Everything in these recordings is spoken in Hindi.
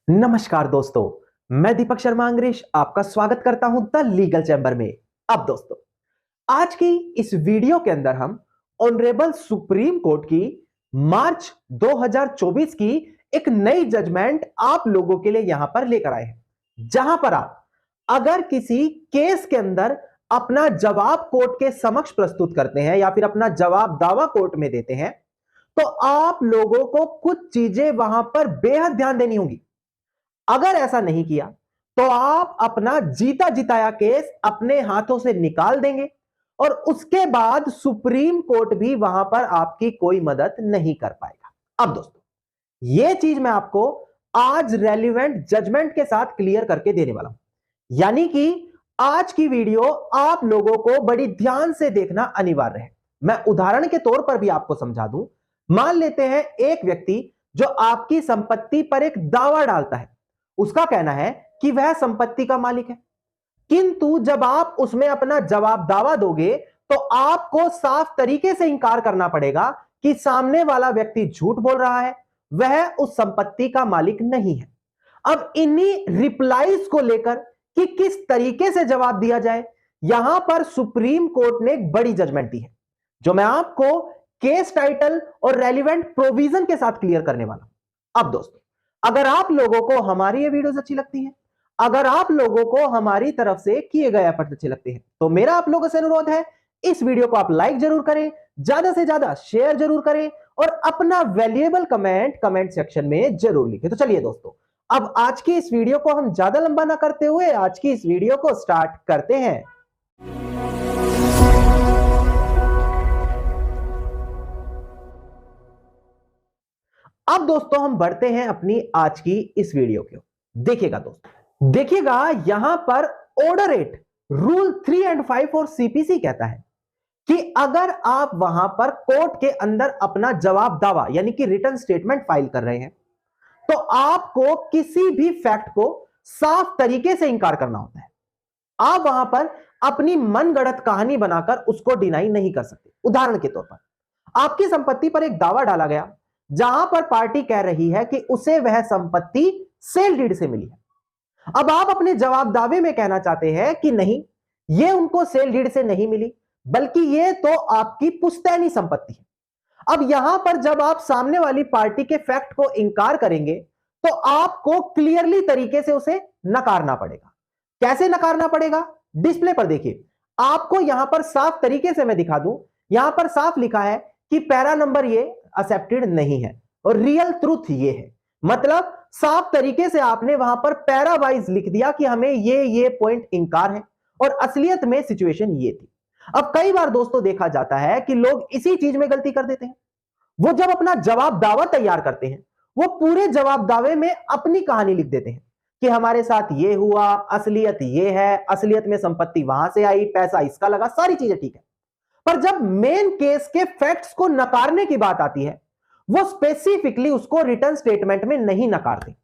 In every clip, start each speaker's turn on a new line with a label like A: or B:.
A: नमस्कार दोस्तों, मैं दीपक शर्मा अंग्रेश आपका स्वागत करता हूं द लीगल चैम्बर में। अब दोस्तों, आज की इस वीडियो के अंदर हम ऑनरेबल सुप्रीम कोर्ट की मार्च 2024 की एक नई जजमेंट आप लोगों के लिए यहां पर लेकर आए हैं, जहां पर आप अगर किसी केस के अंदर अपना जवाब कोर्ट के समक्ष प्रस्तुत करते हैं या फिर अपना जवाब दावा कोर्ट में देते हैं, तो आप लोगों को कुछ चीजें वहां पर बेहद ध्यान देनी होगी। अगर ऐसा नहीं किया तो आप अपना जीता जिताया केस अपने हाथों से निकाल देंगे और उसके बाद सुप्रीम कोर्ट भी वहां पर आपकी कोई मदद नहीं कर पाएगा। अब दोस्तों, यह चीज मैं आपको आज रेलिवेंट जजमेंट के साथ क्लियर करके देने वाला हूं, यानी कि आज की वीडियो आप लोगों को बड़ी ध्यान से देखना अनिवार्य है। मैं उदाहरण के तौर पर भी आपको समझा दूं। मान लेते हैं एक व्यक्ति जो आपकी संपत्ति पर एक दावा डालता है, उसका कहना है कि वह संपत्ति का मालिक है, किंतु जब आप उसमें अपना जवाब दावा दोगे तो आपको साफ तरीके से इंकार करना पड़ेगा कि सामने वाला व्यक्ति झूठ बोल रहा है, वह उस संपत्ति का मालिक नहीं है। अब इन्हीं रिप्लाईज को लेकर कि किस तरीके से जवाब दिया जाए, यहां पर सुप्रीम कोर्ट ने एक बड़ी जजमेंट दी है, जो मैं आपको केस टाइटल और रेलिवेंट प्रोविजन के साथ क्लियर करने वाला हूं। अब दोस्तों, अगर आप लोगों को हमारी ये वीडियोस अच्छी लगती हैं, अगर आप लोगों को हमारी तरफ से किए गए एफर्ट अच्छे लगते हैं, तो मेरा आप लोगों से अनुरोध है, इस वीडियो को आप लाइक जरूर करें, ज्यादा से ज्यादा शेयर जरूर करें और अपना वैल्यूएबल कमेंट सेक्शन में जरूर लिखें। तो चलिए दोस्तों, अब आज की इस वीडियो को हम ज्यादा लंबा ना करते हुए आज की इस वीडियो को स्टार्ट करते हैं। अब दोस्तों, हम बढ़ते हैं अपनी आज की इस वीडियो की। देखिएगा दोस्तों, देखिएगा यहां पर ऑर्डर 8 रूल 3 एंड 5 और सीपीसी कहता है कि अगर आप वहां पर कोर्ट के अंदर अपना जवाब दावा यानी कि रिटन स्टेटमेंट फाइल कर रहे हैं, तो आपको किसी भी फैक्ट को साफ तरीके से इंकार करना होता है। आप वहां पर अपनी मनगढ़ंत कहानी बनाकर उसको डिनाई नहीं कर सकते। उदाहरण के तौर पर, आपकी संपत्ति पर एक दावा डाला गया जहां पर पार्टी कह रही है कि उसे वह संपत्ति सेल डीड से मिली है। अब आप अपने जवाब दावे में कहना चाहते हैं कि नहीं, यह उनको सेल डीड से नहीं मिली, बल्कि यह तो आपकी पुश्तैनी संपत्ति है। अब यहां पर जब आप सामने वाली पार्टी के फैक्ट को इंकार करेंगे तो आपको क्लियरली तरीके से उसे नकारना पड़ेगा। कैसे नकारना पड़ेगा? डिस्प्ले पर देखिए, आपको यहां पर साफ तरीके से मैं दिखा दूं। यहां पर साफ लिखा है कि पैरा नंबर ये एक्सेप्टेड नहीं है और रियल ट्रूथ ये है। मतलब साफ तरीके से आपने वहां पर पैरा वाइज लिख दिया कि हमें ये पॉइंट इंकार है और असलियत में सिचुएशन ये थी। अब कई बार दोस्तों देखा जाता है कि लोग इसी चीज में गलती कर देते हैं। वो जब अपना जवाब दावा तैयार करते हैं, वो पूरे जवाब दावे में अपनी कहानी लिख देते हैं कि हमारे साथ ये हुआ, असलियत ये है, असलियत में संपत्ति वहां से आई, पैसा इसका लगा, सारी चीजें ठीक है। पर जब मेन केस के फैक्ट्स को नकारने की बात आती है, वो स्पेसिफिकली उसको रिटर्न स्टेटमेंट में नहीं नकारते।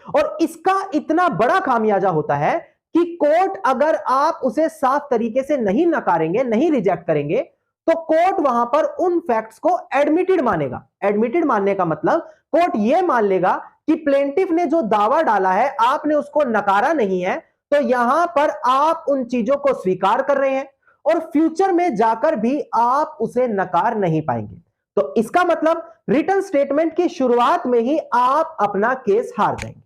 A: और इसका इतना बड़ा खामियाजा होता है कि कोर्ट अगर आप उसे साफ तरीके से नहीं नकारेंगे, नहीं रिजेक्ट करेंगे, तो कोर्ट वहां पर उन फैक्ट्स को एडमिटेड मानेगा। एडमिटेड मानने का मतलब कोर्ट यह मान लेगा कि प्लेंटिफ ने जो दावा डाला है आपने उसको नकारा नहीं है, तो यहां पर आप उन चीजों को स्वीकार कर रहे हैं और फ्यूचर में जाकर भी आप उसे नकार नहीं पाएंगे। तो इसका मतलब रिटन स्टेटमेंट की शुरुआत में ही आप अपना केस हार जाएंगे।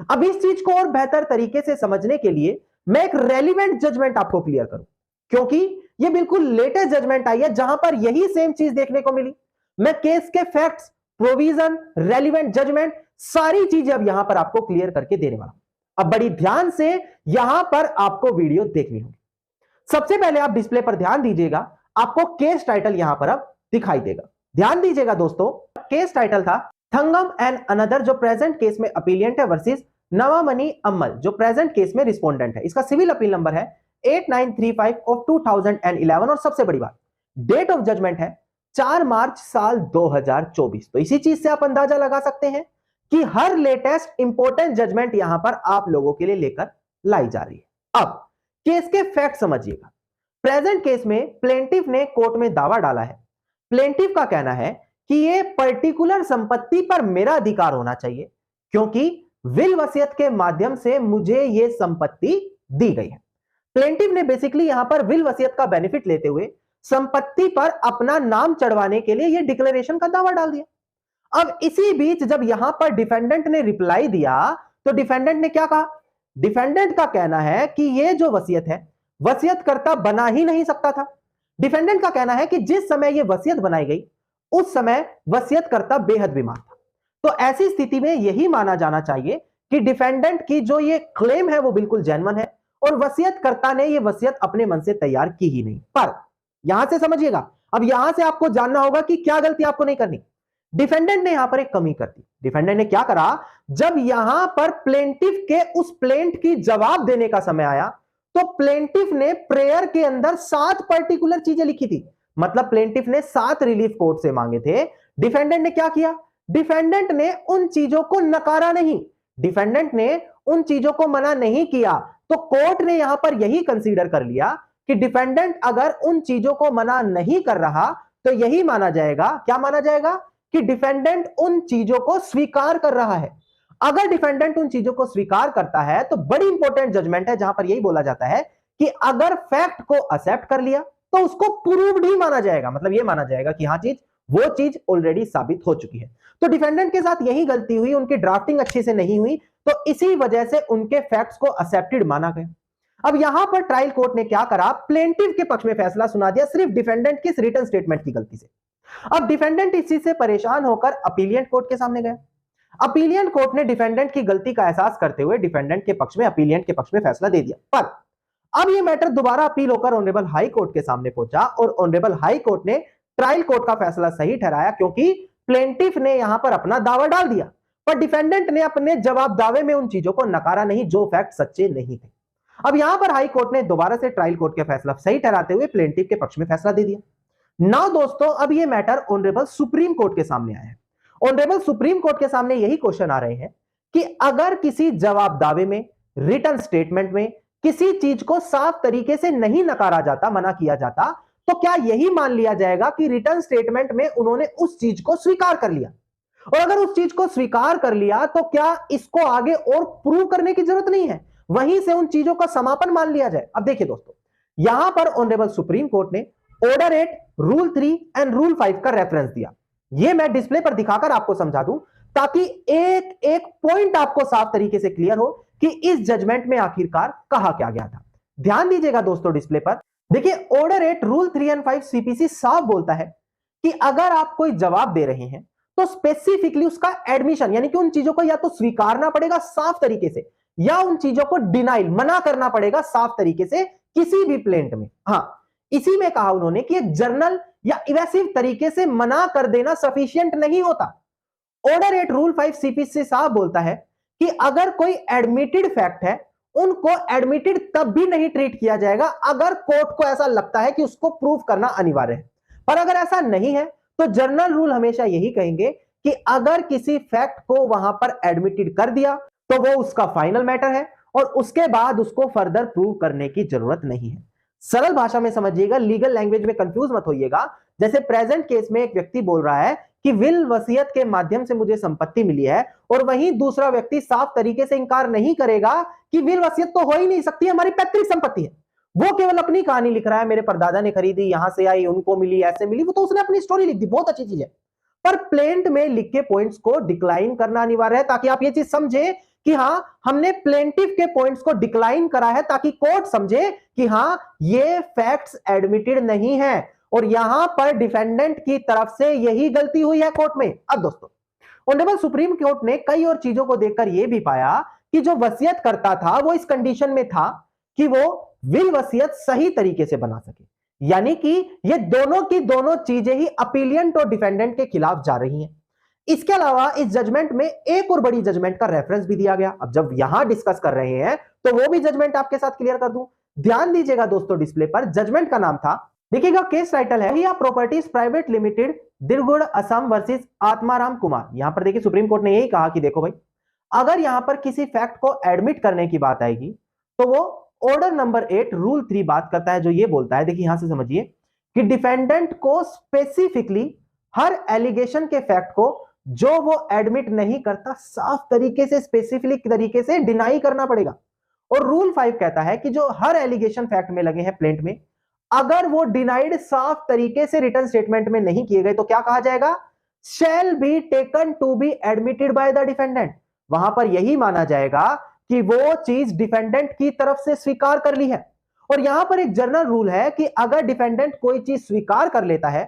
A: अब इस चीज को और बेहतर तरीके से समझने के लिए मैं एक रेलिवेंट जजमेंट आपको क्लियर करूं, क्योंकि यह बिल्कुल लेटेस्ट जजमेंट आई है जहां पर यही सेम चीज देखने को मिली। मैं केस के फैक्ट्स, प्रोविजन, रेलिवेंट जजमेंट, सारी चीजें अब यहां पर आपको क्लियर करके देने वाला हूं। अब बड़ी ध्यान से यहां पर आपको वीडियो देखनी होगी। सबसे पहले आप डिस्प्ले पर ध्यान दीजिएगा, आपको केस टाइटल यहां पर अब दिखाई देगा। ध्यान दीजिएगा दोस्तों, केस टाइटल था थंगम एंड अनदर, जो प्रेजेंट केस में अपीलियंट है, वर्सेस नवामणि अम्मल, जो प्रेजेंट केस में रिस्पोंडेंट है। इसका सिविल अपील नंबर है 8935 ऑफ 2011 और सबसे बड़ी बात, डेट ऑफ जजमेंट है 4 मार्च साल 2024। तो इसी चीज से आप अंदाजा लगा सकते हैं कि हर लेटेस्ट इंपॉर्टेंट जजमेंट यहां पर आप लोगों के लिए लेकर लाई जा रही है। अब केस के फैक्ट समझिएगा। प्रेजेंट केस में प्लेंटिफ ने कोर्ट में दावा डाला है। प्लेंटिफ का कहना है कि यह पर्टिकुलर संपत्ति पर मेरा अधिकार होना चाहिए, क्योंकि विल वसीयत के माध्यम से मुझे यह संपत्ति दी गई है। प्लेंटिव ने बेसिकली यहां पर विल वसीयत का बेनिफिट लेते हुए संपत्ति पर अपना नाम चढ़वाने के लिए यह डिक्लेरेशन का दावा डाल दिया। अब इसी बीच जब यहां पर डिफेंडेंट ने रिप्लाई दिया तो डिफेंडेंट ने क्या कहा? डिफेंडेंट का कहना है कि यह जो वसीयत है वसीयतकर्ता बना ही नहीं सकता था। डिफेंडेंट का कहना है कि जिस समय यह वसीयत बनाई गई उस समय वसीयतकर्ता बेहद बीमार था। तो ऐसी स्थिति में यही माना जाना चाहिए कि डिफेंडेंट की जो ये क्लेम है वो बिल्कुल जेन्युइन है और वसीयतकर्ता ने ये वसीयत अपने मन से तैयार की ही नहीं। पर यहां से समझिएगा, अब यहां से आपको जानना होगा कि क्या गलती आपको नहीं करनी। डिफेंडेंट ने यहां पर एक कमी कर दी। डिफेंडेंट ने क्या करा, जब यहां पर प्लेंटिफ के उस प्लेंट की जवाब देने का समय आया तो प्लेंटिफ ने प्रेयर के अंदर 7 पर्टिकुलर चीजें लिखी थी। मतलब प्लेंटिफ ने 7 रिलीफ कोर्ट से मांगे थे। डिफेंडेंट ने क्या किया? डिफेंडेंट ने उन चीजों को नकारा नहीं, डिफेंडेंट ने उन चीजों को मना नहीं किया। तो कोर्ट ने यहां पर यही कंसीडर कर लिया कि डिफेंडेंट अगर उन चीजों को मना नहीं कर रहा तो यही माना जाएगा, क्या माना जाएगा? कि डिफेंडेंट उन चीजों को स्वीकार कर रहा है। अगर डिफेंडेंट उन चीजों को स्वीकार करता है तो बड़ी इंपॉर्टेंट जजमेंट है जहां पर यही बोला जाता है कि अगर फैक्ट को एक्सेप्ट कर लिया तो उसको प्रूव्ड ही माना जाएगा। मतलब यह माना जाएगा कि हां वो चीज ऑलरेडी साबित हो चुकी है। तो डिफेंडेंट के साथ यही गलती हुई, उनकी ड्राफ्टिंग अच्छे से नहीं हुई, तो इसी वजह से उनके फैक्ट्स को एक्सेप्टेड माना गया। अब यहां पर ट्रायल कोर्ट ने क्या करा, प्लेंटिव के पक्ष में फैसला सुना दिया सिर्फ डिफेंडेंट की रिटन स्टेटमेंट की गलती से। अब डिफेंडेंट इस चीज से परेशान होकर अपीलियंट कोर्ट के सामने गया। अपीलियंट कोर्ट ने डिफेंडेंट की गलती का एहसास करते हुए डिफेंडेंट के पक्ष में, अपीलियंट के पक्ष में फैसला दे दिया। पर अब यह मैटर दोबारा अपील होकर ऑनरेबल हाई कोर्ट के सामने पहुंचा और ऑनरेबल हाई कोर्ट ने ट्रायल कोर्ट का फैसला सही ठहराया, क्योंकि प्लेंटिफ ने यहां पर अपना दावा डाल दिया पर डिफेंडेंट ने अपने जवाब दावे में उन चीजों को नकारा नहीं जो फैक्ट सच्चे नहीं थे। अब यहां पर हाई कोर्ट ने दोबारा से ट्रायल कोर्ट का फैसला सही ठहराते हुए प्लेंटिफ के पक्ष में फैसला दे दिया। नाउ दोस्तों, अब यह मैटर ऑनरेबल सुप्रीम कोर्ट के सामने आया है। ऑनरेबल सुप्रीम कोर्ट के सामने यही क्वेश्चन आ रहे हैं कि अगर किसी जवाब दावे में, रिटन स्टेटमेंट में किसी चीज को साफ तरीके से नहीं नकारा जाता, मना किया जाता, तो क्या यही मान लिया जाएगा कि रिटन स्टेटमेंट में उन्होंने उस चीज को स्वीकार कर लिया? और अगर उस चीज को स्वीकार कर लिया तो क्या इसको आगे और प्रूव करने की जरूरत नहीं है, वहीं से उन चीजों का समापन मान लिया जाए? अब देखिए दोस्तों, यहां पर ऑनरेबल सुप्रीम कोर्ट ने ऑर्डर 8, रूल 3 एंड रूल 5 का रेफरेंस दिया। यह मैं डिस्प्ले पर दिखाकर आपको समझा दूं ताकि एक एक पॉइंट आपको साफ तरीके से क्लियर हो कि इस जजमेंट में आखिरकार कहा क्या गया था। ध्यान दीजिएगा दोस्तों डिस्प्ले पर। देखिए, ऑर्डर 8, रूल 3 एंड 5 सीपीसी साफ बोलता है कि अगर आप कोई जवाब दे रहे हैं तो स्पेसिफिकली उसका एडमिशन, यानी कि उन चीजों को या तो स्वीकारना पड़ेगा साफ तरीके से या उन चीजों को डिनाइल, मना करना पड़ेगा साफ तरीके से किसी भी प्लेंट में। हां, इसी में कहा उन्होंने कि एक जर्नल या इवेसिव तरीके से मना कर देना सफिशिएंट नहीं होता। ऑर्डर 8 रूल 5 सीपीसी साफ बोलता है कि अगर कोई एडमिटेड फैक्ट है, उनको एडमिटेड तब भी नहीं ट्रीट किया जाएगा अगर कोर्ट को ऐसा लगता है कि उसको प्रूव करना अनिवार्य है। पर अगर ऐसा नहीं है तो जर्नल रूल हमेशा यही कहेंगे कि अगर किसी फैक्ट को वहां पर एडमिटेड कर दिया तो वो उसका फाइनल मैटर है और उसके बाद उसको फर्दर प्रूव करने की जरूरत नहीं है। सरल भाषा में समझिएगा, लीगल लैंग्वेज में कंफ्यूज मत होइएगा। जैसे प्रेजेंट केस में एक व्यक्ति बोल रहा है कि विल वसीयत के माध्यम से मुझे संपत्ति मिली है और वहीं दूसरा व्यक्ति साफ तरीके से इंकार नहीं करेगा कि विल वसीयत तो हो ही नहीं सकती, हमारी पैतृक संपत्ति है। वो केवल अपनी कहानी लिख रहा है, मेरे परदादा ने खरीदी, यहां से आई, उनको मिली, ऐसे मिली, वो तो उसने अपनी स्टोरी लिख दी, बहुत अच्छी चीज है। पर प्लेंट में लिख के पॉइंट्स को डिक्लाइन करना अनिवार्य है ताकि आप ये चीज समझे कि हां, हमने प्लेंटिफ के पॉइंट्स को डिक्लाइन करा है ताकि कोर्ट समझे कि हां, ये फैक्ट्स एडमिटेड नहीं है। और यहां पर डिफेंडेंट की तरफ से यही गलती हुई है कोर्ट में। अब दोस्तों, ऑनरेबल सुप्रीम कोर्ट ने कई और चीजों को देखकर यह भी पाया कि जो वसीयत करता था वो इस कंडीशन में था कि वो विल वसीयत सही तरीके से बना सके, यानी कि ये दोनों की दोनों चीजें ही अपीलियंट और डिफेंडेंट के खिलाफ जा रही हैं। इसके अलावा इस जजमेंट में एक और बड़ी जजमेंट का रेफरेंस भी दिया गया। अब जब यहां डिस्कस कर रहे हैं तो वो भी जजमेंट आपके साथ क्लियर कर दूं। ध्यान दीजिएगा दोस्तों डिस्प्ले पर, जजमेंट का नाम था, देखिएगा, केस टाइटल है हिया प्रॉपर्टीज प्राइवेट लिमिटेड दिरगुड़ असम वर्सेस आत्माराम कुमार। यहां पर देखिए सुप्रीम कोर्ट ने यही कहा कि देखो भाई, अगर यहां पर किसी फैक्ट को एडमिट करने की बात आएगी तो वो ऑर्डर नंबर 8 रूल 3 बात करता है, जो ये बोलता है, देखिए यहां से समझिए कि डिफेंडेंट को स्पेसिफिकली हर एलिगेशन के फैक्ट को जो वो एडमिट नहीं करता साफ तरीके से, स्पेसिफिक तरीके से डिनाई करना पड़ेगा। और रूल 5 कहता है कि जो हर एलिगेशन फैक्ट में लगे हैं प्लेंट में, अगर वो डिनाइड साफ तरीके से रिटर्न स्टेटमेंट में नहीं किए गए तो क्या कहा जाएगा? Shall be taken to be admitted by the defendant. वहां पर यही माना जाएगा कि वो चीज डिफेंडेंट की तरफ से स्वीकार कर ली है। और यहां पर एक जनरल रूल है कि अगर डिफेंडेंट कोई चीज स्वीकार कर लेता है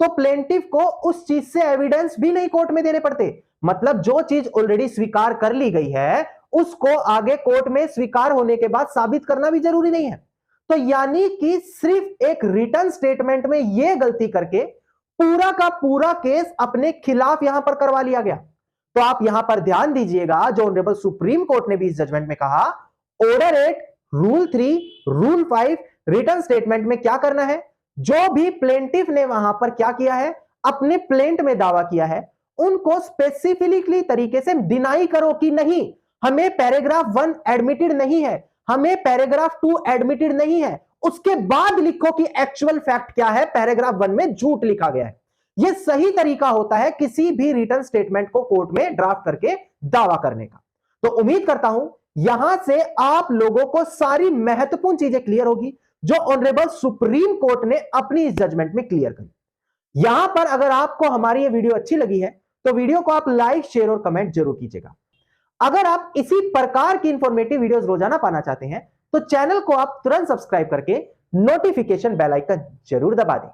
A: तो प्लेंटिफ को उस चीज से एविडेंस भी नहीं कोर्ट में देने पड़ते। मतलब जो चीज ऑलरेडी स्वीकार कर ली गई है उसको आगे कोर्ट में स्वीकार होने के बाद साबित करना भी जरूरी नहीं है। तो यानी कि सिर्फ एक रिटर्न स्टेटमेंट में यह गलती करके पूरा का पूरा केस अपने खिलाफ यहां पर करवा लिया गया। तो आप यहां पर ध्यान दीजिएगा, जो ऑनरेबल सुप्रीम कोर्ट ने भी इस जजमेंट में कहा, order 8, rule 3, rule 5, return statement में क्या करना है? जो भी प्लेंटिफ ने वहां पर क्या किया है, अपने प्लेंट में दावा किया है, उनको स्पेसिफिकली तरीके से डिनाई करो कि नहीं, हमें पैराग्राफ 1 एडमिटेड नहीं है, हमें पैराग्राफ 2 एडमिटेड नहीं है। उसके बाद लिखो कि एक्चुअल फैक्ट क्या है, पैराग्राफ 1 में झूठ लिखा गया है। यह सही तरीका होता है किसी भी रिटर्न स्टेटमेंट को कोर्ट में ड्राफ्ट करके दावा करने का। तो उम्मीद करता हूं यहां से आप लोगों को सारी महत्वपूर्ण चीजें क्लियर होगी जो ऑनरेबल सुप्रीम कोर्ट ने अपनी इस जजमेंट में क्लियर करी। यहां पर अगर आपको हमारी ये वीडियो अच्छी लगी है तो वीडियो को आप लाइक, शेयर और कमेंट जरूर कीजिएगा। अगर आप इसी प्रकार की इंफॉर्मेटिव वीडियोस रोजाना पाना चाहते हैं तो चैनल को आप तुरंत सब्सक्राइब करके नोटिफिकेशन बेल आइकन जरूर दबा दें।